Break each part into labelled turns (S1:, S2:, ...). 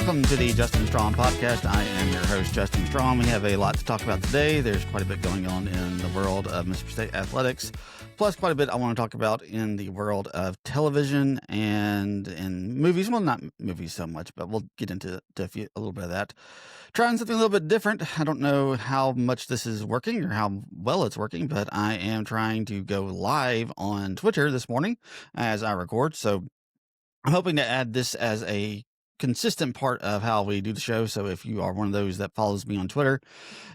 S1: Welcome to the Justin Strawn Podcast. I am your host, Justin Strawn. We have a lot to talk about today. There's quite a bit going on in the world of Mississippi State athletics, plus quite a bit I want to talk about in the world of television and in movies. Well, not movies so much, but we'll get into a little bit of that. Trying something a little bit different. I don't know how much this is working or how well it's working, but I am trying to go live on Twitter this morning as I record. So I'm hoping to add this as a consistent part of how we do the show. So if you are one of those that follows me on Twitter,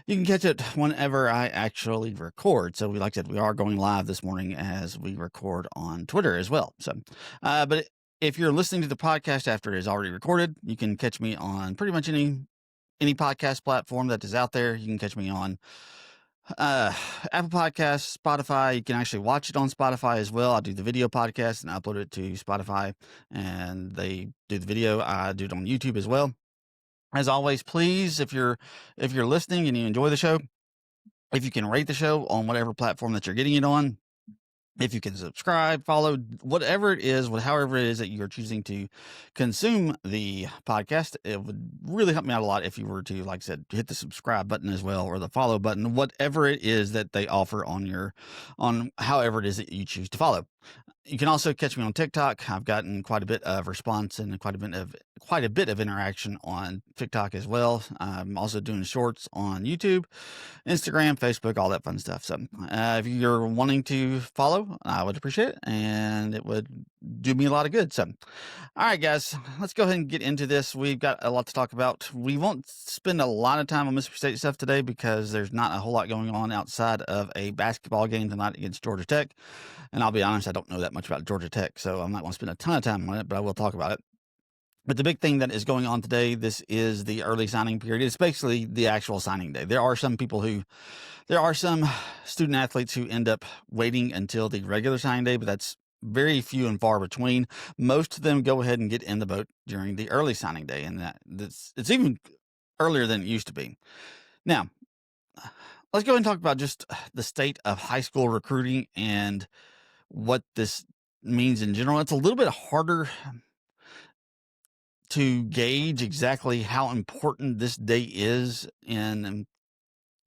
S1: you can catch it whenever I actually record. So like I said, we are going live this morning as we record on Twitter as well. So, but if you're listening to the podcast after it is already recorded, you can catch me on pretty much any podcast platform that is out there. You can catch me on Apple Podcasts, Spotify. You can actually watch it on Spotify as well. I do the video podcast and upload it to Spotify, and they do the video. I do it on YouTube as well. As always, please, if you're listening and you enjoy the show, if you can rate the show on whatever platform that you're getting it on, if you can subscribe, follow, whatever it is, however it is that you're choosing to consume the podcast, it would really help me out a lot if you were to, like I said, hit the subscribe button as well, or the follow button, whatever it is that they offer on however it is that you choose to follow. You can also catch me on TikTok. I've gotten quite a bit of response and quite a bit of interaction on TikTok as well. I'm also doing shorts on YouTube, Instagram, Facebook, all that fun stuff. So if you're wanting to follow, I would appreciate it, and it would do me a lot of good. So, all right, guys, let's go ahead and get into this. We've got a lot to talk about. We won't spend a lot of time on Mississippi State stuff today because there's not a whole lot going on outside of a basketball game tonight against Georgia Tech. And I'll be honest, I don't know that much about Georgia Tech, so I'm not going to spend a ton of time on it, but I will talk about it. But the big thing that is going on today, this is the early signing period. It's basically the actual signing day. There are some student athletes who end up waiting until the regular signing day, but that's very few and far between. Most of them go ahead and get in the boat during the early signing day, and it's even earlier than it used to be. Now, let's go ahead and talk about just the state of high school recruiting and what this means in general. It's a little bit harder to gauge exactly how important this day is in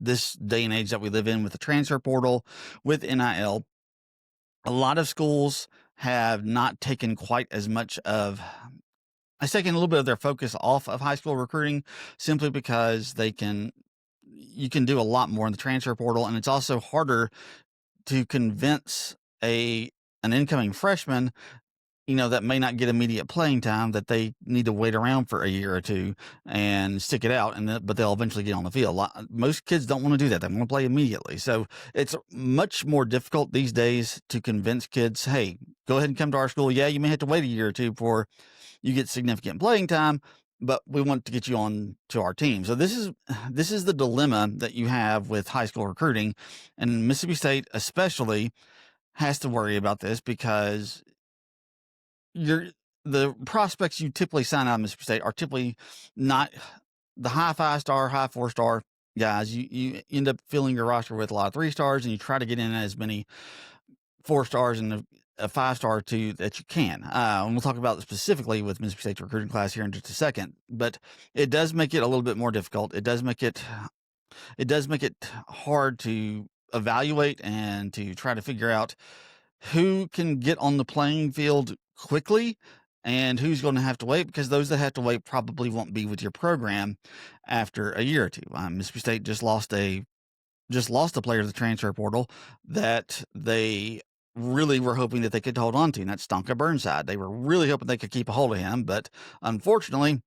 S1: this day and age that we live in with the transfer portal, with NIL. A lot of schools have not taken quite as much of, it's taken a little bit of their focus off of high school recruiting simply because you can do a lot more in the transfer portal, and it's also harder to convince an incoming freshman, that may not get immediate playing time, that they need to wait around for a year or two and stick it out, but they'll eventually get on the field. Most kids don't want to do that. They want to play immediately. So it's much more difficult these days to convince kids, hey, go ahead and come to our school. Yeah, you may have to wait a year or two before you get significant playing time, but we want to get you on to our team. So this is the dilemma that you have with high school recruiting, and Mississippi State especially has to worry about this because the prospects you typically sign out of Mississippi State are typically not the high 5-star, high 4-star guys. You end up filling your roster with a lot of 3-stars, and you try to get in as many 4-stars and a 5-star too that you can. And we'll talk about it specifically with Mississippi State's recruiting class here in just a second, but it does make it a little bit more difficult. It does make it hard to evaluate and to try to figure out who can get on the playing field quickly and who's going to have to wait, because those that have to wait probably won't be with your program after a year or two. Mississippi State just lost a player to the transfer portal that they really were hoping that they could hold on to, and that's Stonka Burnside. They were really hoping they could keep a hold of him, but unfortunately,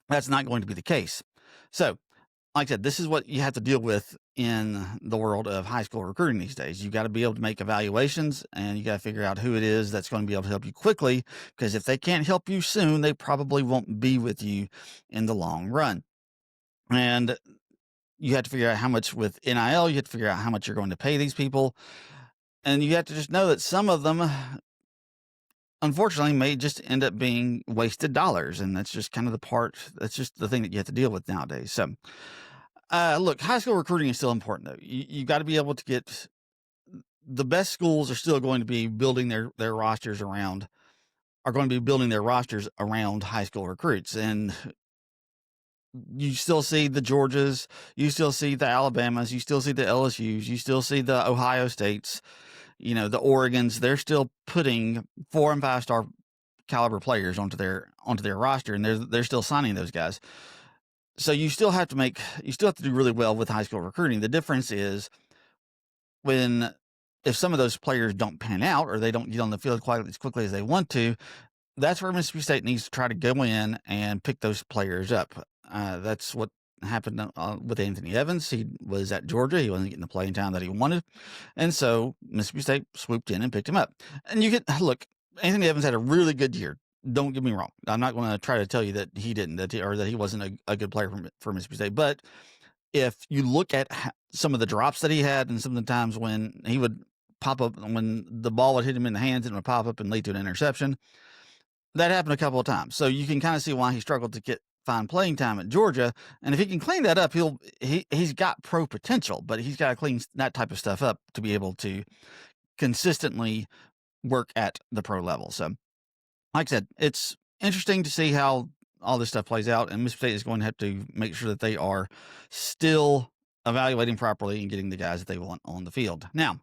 S1: that's not going to be the case. So, like I said, this is what you have to deal with in the world of high school recruiting these days. You got to be able to make evaluations, and you got to figure out who it is that's going to be able to help you quickly, because if they can't help you soon, they probably won't be with you in the long run. And you have to figure out how much with NIL, you have to figure out how much you're going to pay these people. And you have to just know that some of them, unfortunately, may just end up being wasted dollars. And that's just kind of that's just the thing that you have to deal with nowadays. So, look, high school recruiting is still important, though. You got to be able to get the best schools are still going to be building their rosters around high school recruits. And you still see the Georgias, you still see the Alabamas, you still see the LSUs, you still see the Ohio States, the Oregons. They're still putting 4 and 5 star caliber players onto their roster, and they're still signing those guys. So you still have to do really well with high school recruiting. The difference is if some of those players don't pan out or they don't get on the field quite as quickly as they want to, that's where Mississippi State needs to try to go in and pick those players up. That's what happened with Anthony Evans. He was at Georgia. He wasn't getting the playing time that he wanted. And so Mississippi State swooped in and picked him up. And look, Anthony Evans had a really good year. Don't get me wrong. I'm not going to try to tell you that he didn't, or that he wasn't a good player for Mississippi State. But if you look at some of the drops that he had and some of the times when he would pop up, when the ball would hit him in the hands and it would pop up and lead to an interception, that happened a couple of times. So you can kind of see why he struggled to find playing time at Georgia. And if he can clean that up, he's got pro potential, but he's got to clean that type of stuff up to be able to consistently work at the pro level. So like I said, it's interesting to see how all this stuff plays out, and Mississippi State is going to have to make sure that they are still evaluating properly and getting the guys that they want on the field. Now,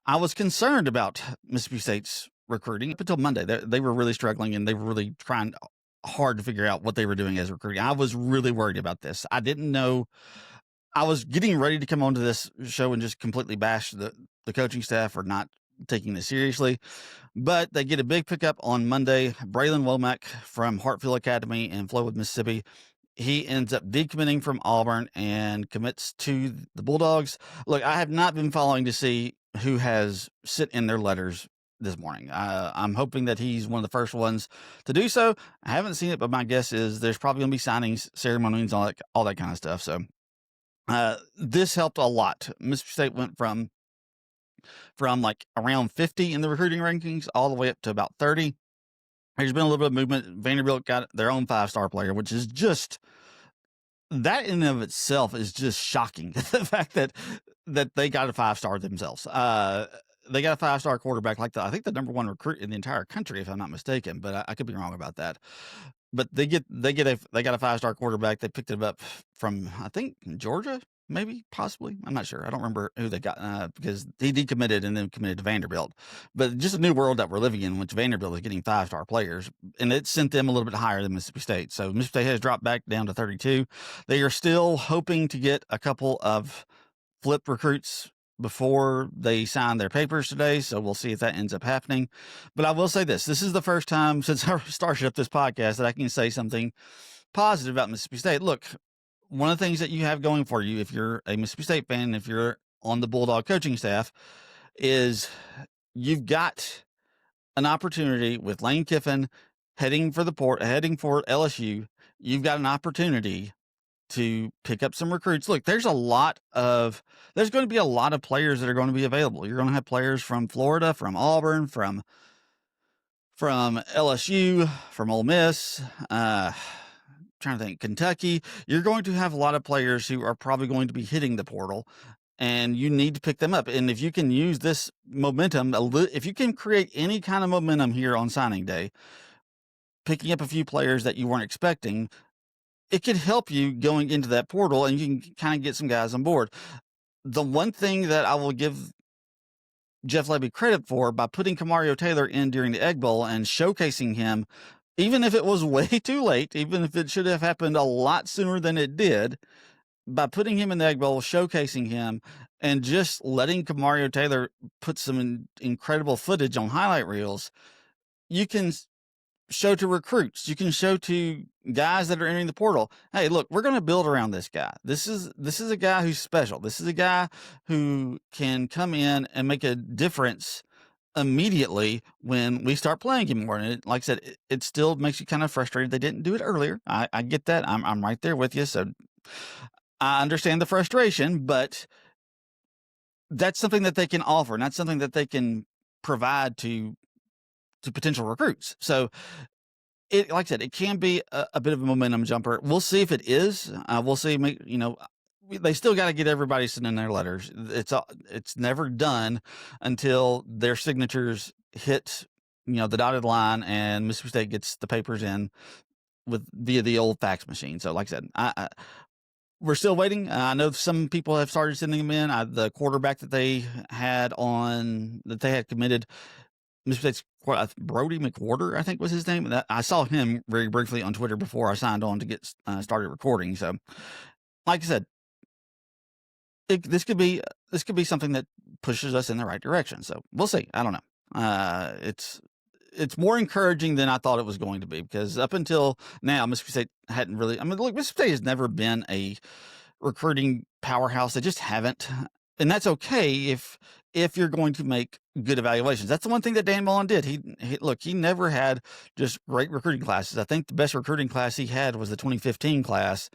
S1: I was concerned about Mississippi State's recruiting up until Monday. They were really struggling, and they were really trying hard to figure out what they were doing as recruiting. I was really worried about this. I didn't know. I was getting ready to come onto this show and just completely bash the coaching staff for not taking this seriously, but they get a big pickup on Monday. Braylon Womack from Hartfield Academy in Flowood, Mississippi. He ends up decommitting from Auburn and commits to the Bulldogs. Look, I have not been following to see who has sit in their letters this morning. I'm hoping that he's one of the first ones to do so. I haven't seen it, but my guess is there's probably going to be signings, ceremonies, all that kind of stuff. So this helped a lot. Mississippi State went from like around 50 in the recruiting rankings all the way up to about 30. There's been a little bit of movement. Vanderbilt got their own 5-star player, which is just, that in and of itself is just shocking. The fact that they got a 5-star themselves. They got a 5-star quarterback, I think the number 1 recruit in the entire country, if I'm not mistaken, but I could be wrong about that. But they got a 5-star quarterback. They picked it up from, I think, Georgia, maybe, possibly. I'm not sure. I don't remember who they got because he decommitted and then committed to Vanderbilt. But just a new world that we're living in, which Vanderbilt is getting 5-star players, and it sent them a little bit higher than Mississippi State. So Mississippi State has dropped back down to 32. They are still hoping to get a couple of flip recruits before they sign their papers today. So we'll see if that ends up happening. But I will say this is the first time since I started up this podcast that I can say something positive about Mississippi State. Look, one of the things that you have going for you, if you're a Mississippi State fan, if you're on the Bulldog coaching staff, is you've got an opportunity with Lane Kiffin heading for LSU. You've got an opportunity to pick up some recruits. Look, there's going to be a lot of players that are going to be available. You're going to have players from Florida, from Auburn, from LSU, from Ole Miss, trying to think, Kentucky. You're going to have a lot of players who are probably going to be hitting the portal, and you need to pick them up. And if you can use this momentum, if you can create any kind of momentum here on signing day, picking up a few players that you weren't expecting, it could help you going into that portal, and you can kind of get some guys on board. The one thing that I will give Jeff Lebby credit for, by putting Kamario Taylor in during the Egg Bowl and showcasing him, even if it was way too late, even if it should have happened a lot sooner than it did, by putting him in the Egg Bowl, showcasing him, and just letting Kamario Taylor put some incredible footage on highlight reels, you can show to recruits, you can show to guys that are entering the portal, hey, look, we're going to build around this guy. This is a guy who's special. This is a guy who can come in and make a difference immediately when we start playing him more. And like I said, it still makes you kind of frustrated they didn't do it earlier. I get that. I'm right there with you. So I understand the frustration, but that's something that they can offer, and that's something that they can provide to potential recruits. So like I said, it can be a bit of a momentum jumper. We'll see if it is. We'll see. They still got to get everybody sending their letters. It's never done until their signatures hit, the dotted line, and Mississippi State gets the papers in. via the old fax machine. So, like I said, we're still waiting. I know some people have started sending them in. The quarterback that they had committed, Mississippi State's Brody McWhorter, I think was his name. I saw him very briefly on Twitter before I signed on to get started recording. So, like I said, this could be something that pushes us in the right direction. So we'll see. I don't know. It's more encouraging than I thought it was going to be, because up until now, Mississippi State hadn't really. I mean, look, Mississippi State has never been a recruiting powerhouse. They just haven't, and that's okay if you're going to make good evaluations. That's the one thing that Dan Mullen did. He never had just great recruiting classes. I think the best recruiting class he had was the 2015 class,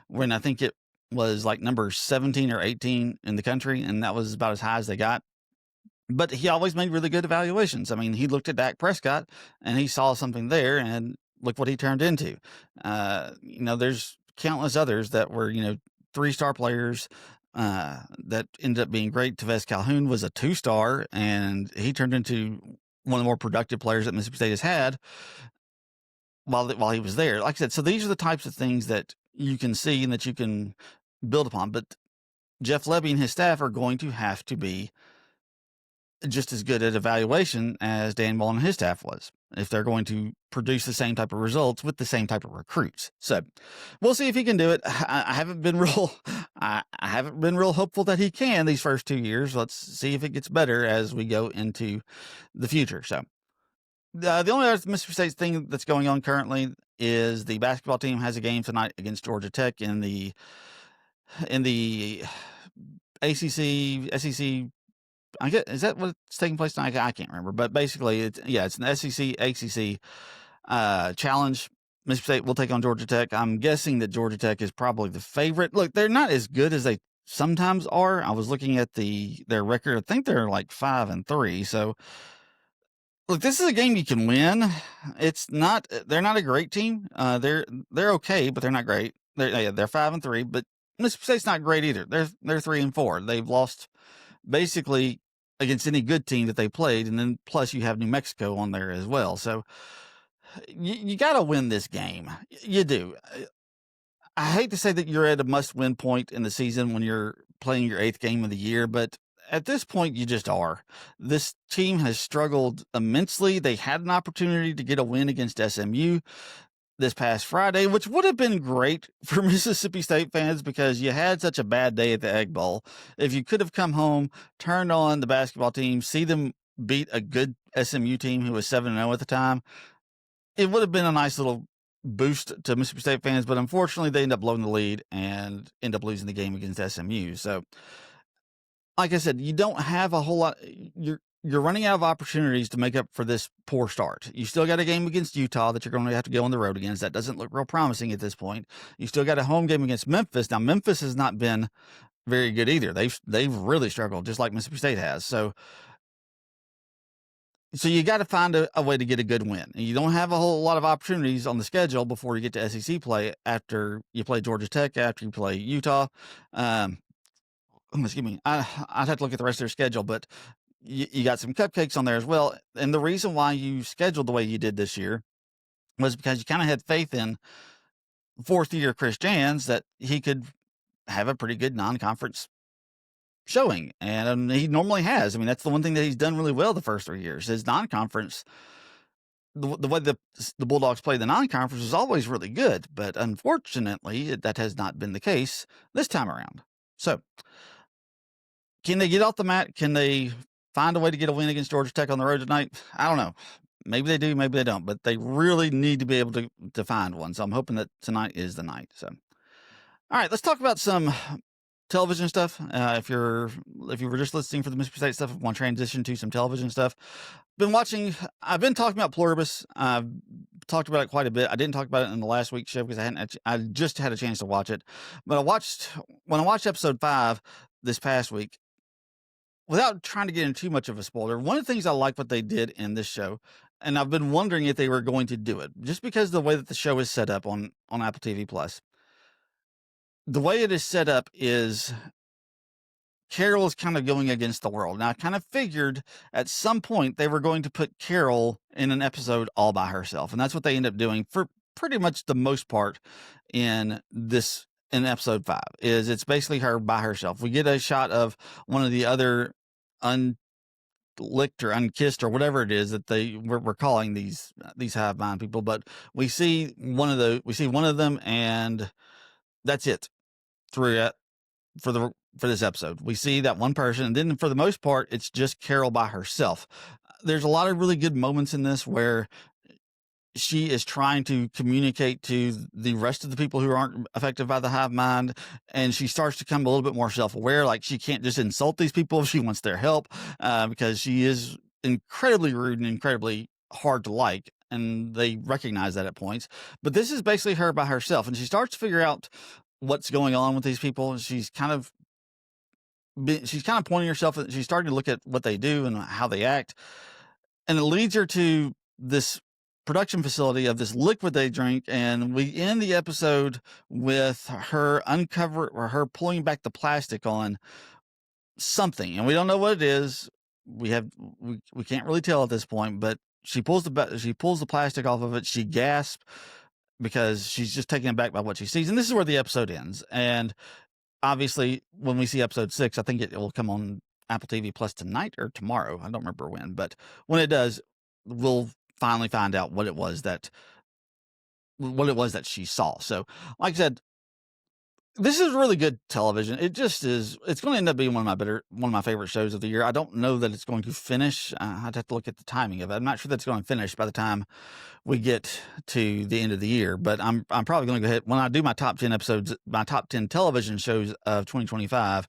S1: when I think it was like number 17 or 18 in the country, and that was about as high as they got. But he always made really good evaluations. I mean, he looked at Dak Prescott and he saw something there, and look what he turned into. There's countless others that were, 3-star players that ended up being great. Tevez Calhoun was a 2-star, and he turned into one of the more productive players that Mississippi State has had while he was there. Like I said, so these are the types of things that you can see and that you can build upon. But Jeff Lebby and his staff are going to have to be just as good at evaluation as Dan Mullen and his staff was, if they're going to produce the same type of results with the same type of recruits. So we'll see if he can do it. I haven't been real hopeful that he can these first 2 years. Let's see if it gets better as we go into the future. So the only other Mississippi State thing that's going on currently is the basketball team has a game tonight against Georgia Tech in the ACC, SEC. I guess, is that what's taking place tonight? I can't remember, but basically it's an SEC, ACC challenge. Mississippi State will take on Georgia Tech. I'm guessing that Georgia Tech is probably the favorite. Look, they're not as good as they sometimes are. I was looking at their record. I think they're like 5-3. So look, this is a game you can win. They're not a great team. They're okay, but they're not great. They're 5-3, but Mississippi State's not great either. They're 3-4. They've lost basically against any good team that they played, and then plus you have New Mexico on there as well. So you got to win this game. You do. I hate to say that you're at a must-win point in the season when you're playing your 8th game of the year, but at this point you just are. This team has struggled immensely. They had an opportunity to get a win against SMU this past Friday, which would have been great for Mississippi State fans because you had such a bad day at the Egg Bowl. If you could have come home, turned on the basketball team, see them beat a good SMU team who was 7-0 at the time, it would have been a nice little boost to Mississippi State fans. But unfortunately, they end up blowing the lead and end up losing the game against SMU. So, like I said, you don't have a whole lot. You're running out of opportunities to make up for this poor start. You still got a game against Utah that you're going to have to go on the road against. That doesn't look real promising at this point. You still got a home game against Memphis. Now, Memphis has not been very good either. They've really struggled, just like Mississippi State has. So you got to find a way to get a good win. And you don't have a whole lot of opportunities on the schedule before you get to SEC play after you play Georgia Tech, after you play Utah. Excuse me. I'd have to look at the rest of their schedule, but you got some cupcakes on there as well. And the reason why you scheduled the way you did this year was because you kind of had faith in 4th-year Chris Jans that he could have a pretty good non-conference showing. And he normally has. I mean, that's the one thing that he's done really well the first 3 years. His non-conference, the way the Bulldogs play the non-conference is always really good. But unfortunately, that has not been the case this time around. So can they get off the mat? Can they find a way to get a win against Georgia Tech on the road tonight? I don't know. Maybe they do, maybe they don't, but they really need to be able to find one. So I'm hoping that tonight is the night. So, all right, let's talk about some television stuff. If you were just listening for the Mississippi State stuff, I want to transition to some television stuff. I've been talking about Pluribus. I've talked about it quite a bit. I didn't talk about it in the last week's show because I just had a chance to watch it. But when I watched episode 5 this past week, without trying to get into too much of a spoiler, one of the things I like what they did in this show, and I've been wondering if they were going to do it, just because of the way that the show is set up on Apple TV Plus. The way it is set up is Carol is kind of going against the world. Now, I kind of figured at some point they were going to put Carol in an episode all by herself, and that's what they end up doing for pretty much the most part in episode 5. It's basically her by herself. We get a shot of one of the other unlicked or unkissed or whatever it is that we're calling these hive mind people, but we see one of them, and that's it through for this episode. We see that one person, and then for the most part, it's just Carol by herself. There's a lot of really good moments in this where she is trying to communicate to the rest of the people who aren't affected by the hive mind, and she starts to become a little bit more self-aware. Like, she can't just insult these people. She wants their help, because she is incredibly rude and incredibly hard to like, and they recognize that at points. But this is basically her by herself, and she starts to figure out what's going on with these people. She's kind of pointing herself. She's starting to look at what they do and how they act, and it leads her to this production facility of this liquid they drink. And we end the episode with her pulling back the plastic on something, and we don't know what it is. We can't really tell at this point, but she pulls the plastic off of it. She gasps because she's just taken aback by what she sees. And this is where the episode ends. And obviously, when we see episode 6, I think it will come on Apple TV Plus tonight or tomorrow. I don't remember when, but when it does, we'll finally find out what it was that she saw. So, like I said, this is really good television. It just is. It's going to end up being one of my favorite shows of the year. I don't know that it's going to finish. I'd have to look at the timing of it. I'm not sure that's going to finish by the time we get to the end of the year, but I'm probably going to go ahead when I do my top 10 episodes, my top 10 television shows of 2025.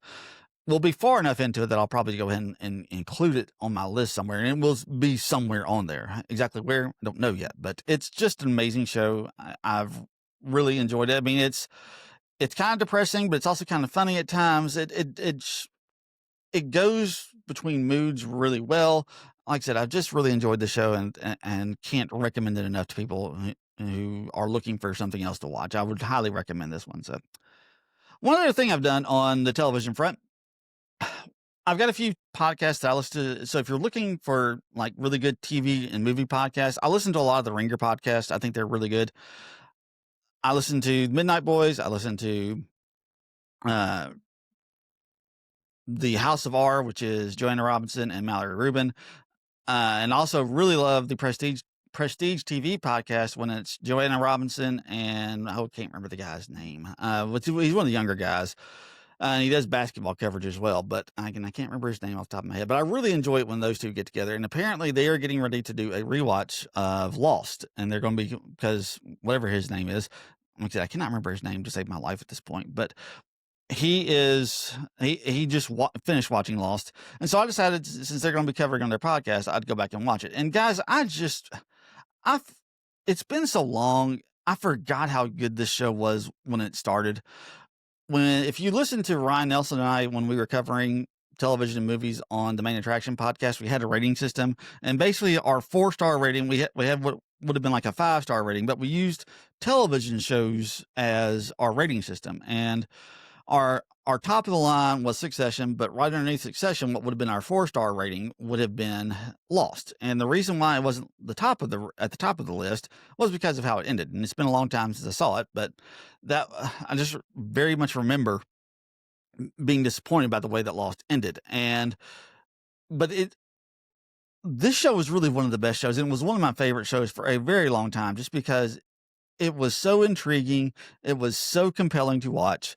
S1: We'll be far enough into it that I'll probably go ahead and include it on my list somewhere, and it will be somewhere on there. Exactly where, I don't know yet, but it's just an amazing show. I've really enjoyed it. I mean, it's kind of depressing, but it's also kind of funny at times. It goes between moods really well. Like I said, I've just really enjoyed the show, and can't recommend it enough to people who are looking for something else to watch. I would highly recommend this one. So, one other thing I've done on the television front, I've got a few podcasts that I listen to. So if you're looking for like really good TV and movie podcasts, I listen to a lot of the Ringer podcasts. I think they're really good. I listen to Midnight Boys. I listen to the House of R, which is Joanna Robinson and Mallory Rubin. And also really love the Prestige TV podcast when it's Joanna Robinson and I can't remember the guy's name. He's one of the younger guys. And he does basketball coverage as well, but I can't remember his name off the top of my head. But I really enjoy it when those two get together. And apparently they are getting ready to do a rewatch of Lost. And they're going to be, because whatever his name is, like I said, I cannot remember his name to save my life at this point. But he just finished watching Lost. And so I decided, since they're going to be covering on their podcast, I'd go back and watch it. And guys, it's been so long. I forgot how good this show was when it started. If you listen to Ryan Nelson and I, when we were covering television and movies on the Main Attraction podcast, we had a rating system, and basically our 4-star rating, we had what would have been like a 5-star rating, but we used television shows as our rating system. And our top of the line was Succession, but right underneath Succession, what would have been our 4-star rating would have been Lost. And the reason why it wasn't at the top of the list was because of how it ended. And it's been a long time since I saw it, but that I just very much remember being disappointed by the way that Lost ended. But this show was really one of the best shows, and it was one of my favorite shows for a very long time, just because it was so intriguing. It was so compelling to watch.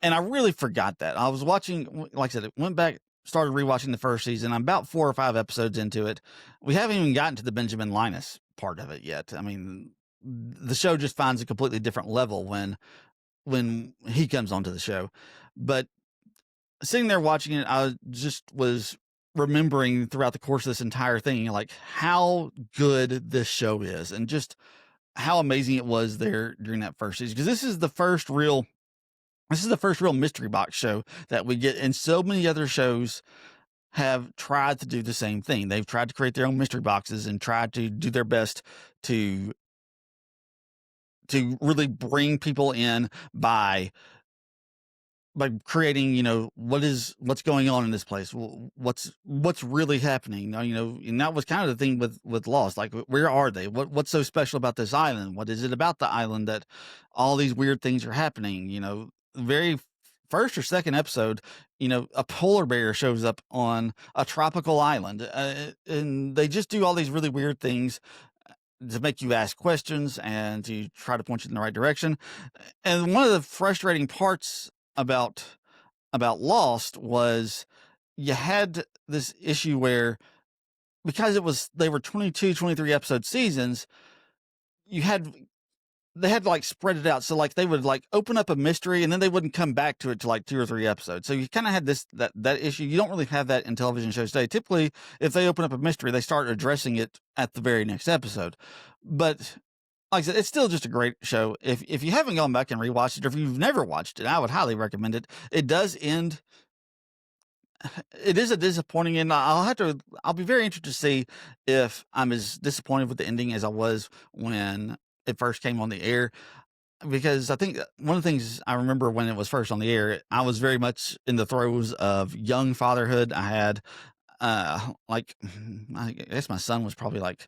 S1: And I really forgot that. I was watching, like I said, it went back, started rewatching the first season. I'm about 4 or 5 episodes into it. We haven't even gotten to the Benjamin Linus part of it yet. I mean, the show just finds a completely different level when he comes onto the show. But sitting there watching it, I just was remembering throughout the course of this entire thing, like how good this show is and just how amazing it was there during that first season. Because this is the first real mystery box show that we get, and so many other shows have tried to do the same thing. They've tried to create their own mystery boxes and tried to do their best to really bring people in by by creating, what's going on in this place, what's really happening now, and that was kind of the thing with Lost. Like, where are they? What's so special about this island? What is it about the island that all these weird things are happening? Very first or second episode, a polar bear shows up on a tropical island, and they just do all these really weird things to make you ask questions and to try to point you in the right direction. And one of the frustrating parts about Lost was you had this issue where, because they were 22, 23 episode seasons, they had to like spread it out. So like they would like open up a mystery and then they wouldn't come back to it to like 2 or 3 episodes. So you kind of had that issue. You don't really have that in television shows today. Typically, if they open up a mystery, they start addressing it at the very next episode. But like I said, it's still just a great show. If you haven't gone back and rewatched it, or if you've never watched it, I would highly recommend it. It does end. It is a disappointing end. I'll be very interested to see if I'm as disappointed with the ending as I was when it first came on the air. Because I think one of the things I remember when it was first on the air, I was very much in the throes of young fatherhood. I had, like, I guess my son was probably like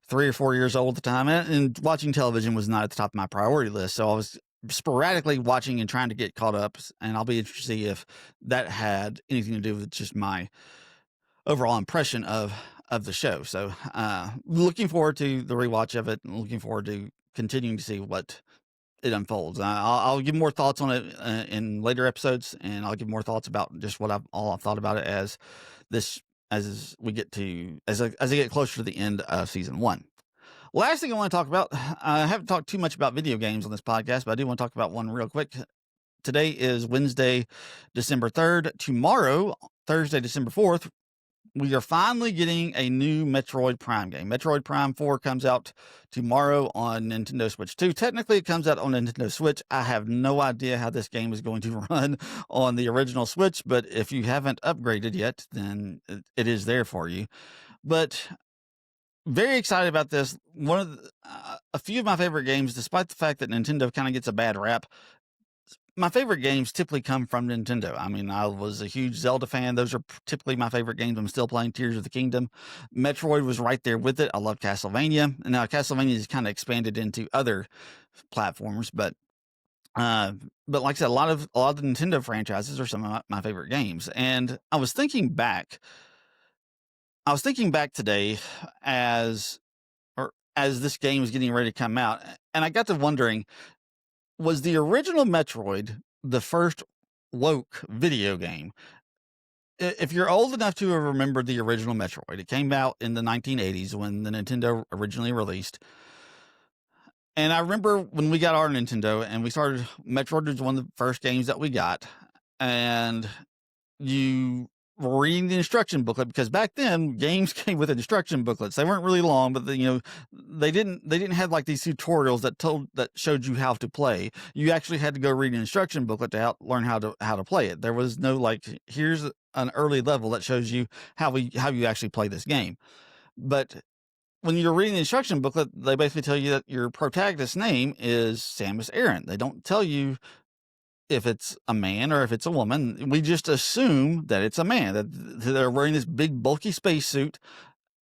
S1: 3 or 4 years old at the time, and watching television was not at the top of my priority list. So I was sporadically watching and trying to get caught up, and I'll be interested to see if that had anything to do with just my overall impression of the show. So looking forward to the rewatch of it, and looking forward to continuing to see what it unfolds. I'll give more thoughts on it in later episodes, and I'll give more thoughts about just what I've thought about it as I get closer to the end of season 1. Last thing I want to talk about, I haven't talked too much about video games on this podcast, but I do want to talk about one real quick. Today is Wednesday, December 3rd. Tomorrow, Thursday, December 4th, we are finally getting a new Metroid Prime game. Metroid Prime 4 comes out tomorrow on Nintendo Switch 2. Technically, it comes out on Nintendo Switch. I have no idea how this game is going to run on the original Switch, but if you haven't upgraded yet, then it is there for you. But very excited about this. One of a few of my favorite games, despite the fact that Nintendo kind of gets a bad rap, my favorite games typically come from Nintendo. I mean, I was a huge Zelda fan. Those are typically my favorite games. I'm still playing Tears of the Kingdom. Metroid was right there with it. I love Castlevania. And now Castlevania has kind of expanded into other platforms, but like I said, a lot of the Nintendo franchises are some of my favorite games. And I was thinking back today as this game was getting ready to come out, and I got to wondering, was the original Metroid the first woke video game? If you're old enough to have remembered the original Metroid, it came out in the 1980s when the Nintendo originally released. And I remember when we got our Nintendo and we started, Metroid was one of the first games that we got. And you were reading the instruction booklet, because back then games came with instruction booklets. They weren't really long, but they didn't have like these tutorials that showed you how to play. You actually had to go read an instruction booklet to learn how to play it. There was no like, here's an early level that shows you how you actually play this game. But when you're reading the instruction booklet, they basically tell you that your protagonist's name is Samus Aran. They don't tell you if it's a man or if it's a woman. We just assume that it's a man, that they're wearing this big bulky spacesuit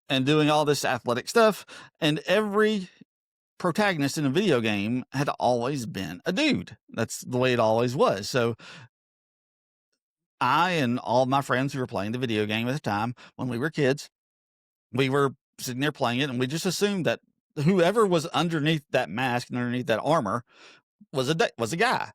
S1: and doing all this athletic stuff. And every protagonist in a video game had always been a dude. That's the way it always was. So I and all my friends who were playing the video game at the time, when we were kids, we were sitting there playing it, and we just assumed that whoever was underneath that mask and underneath that armor was a guy.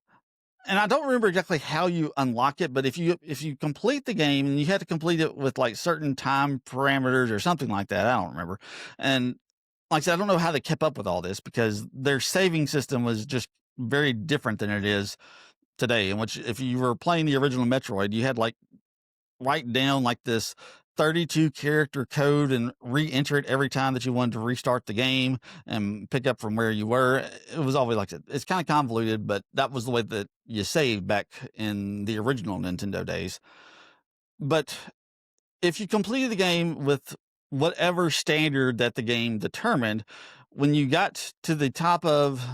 S1: And I don't remember exactly how you unlock it, but if you complete the game, and you had to complete it with like certain time parameters or something like that, I don't remember. And like I said, I don't know how they kept up with all this, because their saving system was just very different than it is today. In which, if you were playing the original Metroid, you had like write down like this 32 character code and re-enter it every time that you wanted to restart the game and pick up from where you were. It was always like that. It's kind of convoluted, but that was the way that you saved back in the original Nintendo days. But if you completed the game with whatever standard that the game determined, when you got to the top of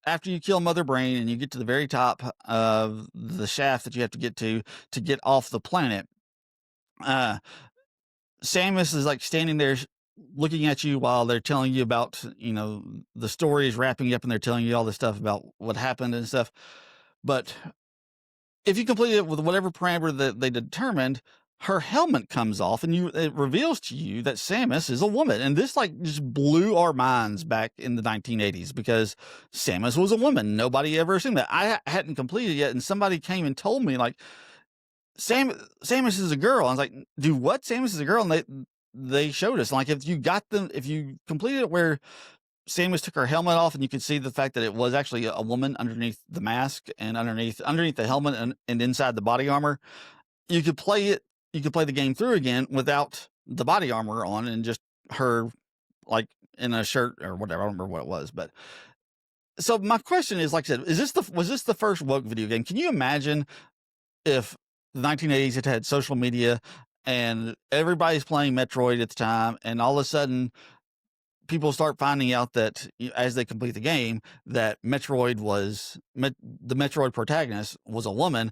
S1: after you kill Mother Brain and you get to the very top of the shaft that you have to get off the planet, Samus is like standing there looking at you while they're telling you about, the story is wrapping up and they're telling you all this stuff about what happened and stuff. But if you complete it with whatever parameter that they determined, her helmet comes off and it reveals to you that Samus is a woman. And this like just blew our minds back in the 1980s because Samus was a woman. Nobody ever assumed that. I hadn't completed yet. And somebody came and told me like, Samus is a girl. I was like, do what? Samus is a girl. And they showed us like, if you completed it where Samus took her helmet off and you could see the fact that it was actually a woman underneath the mask and underneath the helmet and inside the body armor, you could play the game through again without the body armor on and just her like in a shirt or whatever. I don't remember what it was, but so my question is, like I said, was this the first woke video game? Can you imagine if the 1980s had social media and everybody's playing Metroid at the time, and all of a sudden people start finding out that as they complete the game, that the Metroid protagonist was a woman.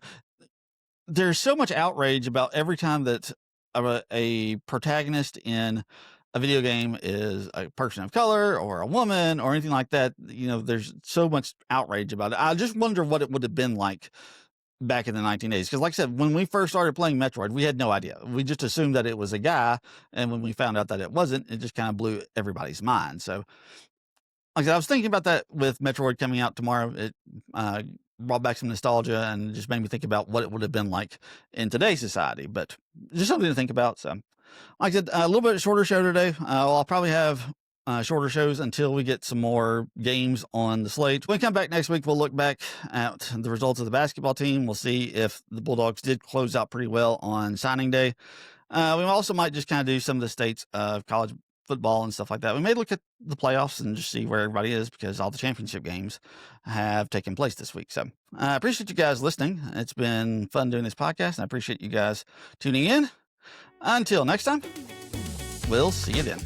S1: There's so much outrage about every time that a protagonist in a video game is a person of color or a woman or anything like that. There's so much outrage about it. I just wonder what it would have been like back in the 1980s. Because like I said, when we first started playing Metroid, we had no idea. We just assumed that it was a guy. And when we found out that it wasn't, it just kind of blew everybody's mind. So like I said, I was thinking about that with Metroid coming out tomorrow. It brought back some nostalgia and just made me think about what it would have been like in today's society. But just something to think about. So like I said, a little bit shorter show today. I'll probably have shorter shows until we get some more games on the slate. When we come back next week, we'll look back at the results of the basketball team. We'll see if the Bulldogs did close out pretty well on signing day. We also might just kind of do some of the states of college football and stuff like that. We may look at the playoffs and just see where everybody is because all the championship games have taken place this week. So I appreciate you guys listening. It's been fun doing this podcast, and I appreciate you guys tuning in. Until next time, we'll see you then.